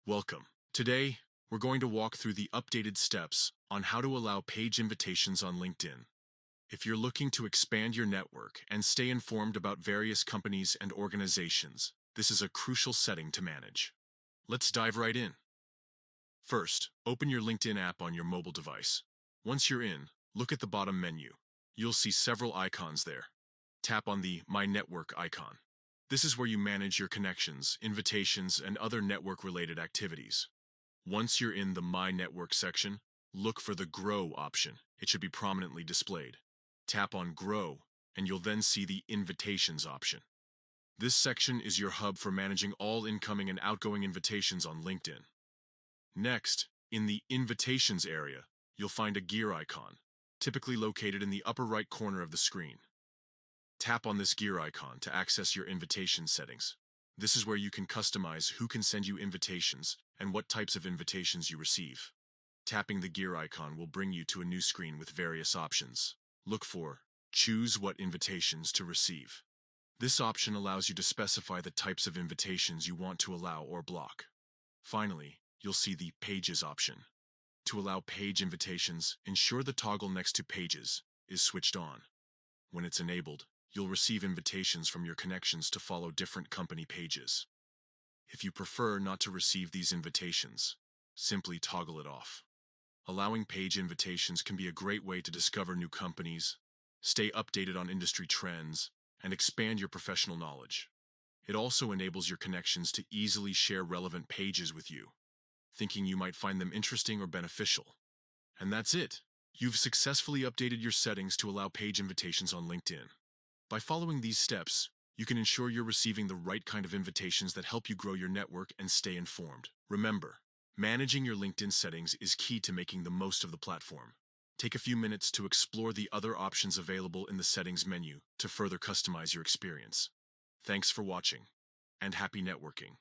Welcome. Today, we're going to walk through the updated steps on how to allow page invitations on LinkedIn. If you're looking to expand your network and stay informed about various companies and organizations, this is a crucial setting to manage. Let's dive right in. First, open your LinkedIn app on your mobile device. Once you're in, look at the bottom menu. You'll see several icons there. Tap on the My Network icon. This is where you manage your connections, invitations, and other network-related activities. Once you're in the My Network section, look for the Grow option. It should be prominently displayed. Tap on Grow, and you'll then see the Invitations option. This section is your hub for managing all incoming and outgoing invitations on LinkedIn. Next, in the Invitations area, you'll find a gear icon, typically located in the upper right corner of the screen. Tap on this gear icon to access your invitation settings. This is where you can customize who can send you invitations and what types of invitations you receive. Tapping the gear icon will bring you to a new screen with various options. Look for Choose what invitations to receive. This option allows you to specify the types of invitations you want to allow or block. Finally, you'll see the Pages option. To allow page invitations, ensure the toggle next to Pages is switched on. When it's enabled, you'll receive invitations from your connections to follow different company pages. If you prefer not to receive these invitations, simply toggle it off. Allowing page invitations can be a great way to discover new companies, stay updated on industry trends, and expand your professional knowledge. It also enables your connections to easily share relevant pages with you, thinking you might find them interesting or beneficial. And that's it. You've successfully updated your settings to allow page invitations on LinkedIn. By following these steps, you can ensure you're receiving the right kind of invitations that help you grow your network and stay informed. Remember, managing your LinkedIn settings is key to making the most of the platform. Take a few minutes to explore the other options available in the settings menu to further customize your experience. Thanks for watching, and happy networking.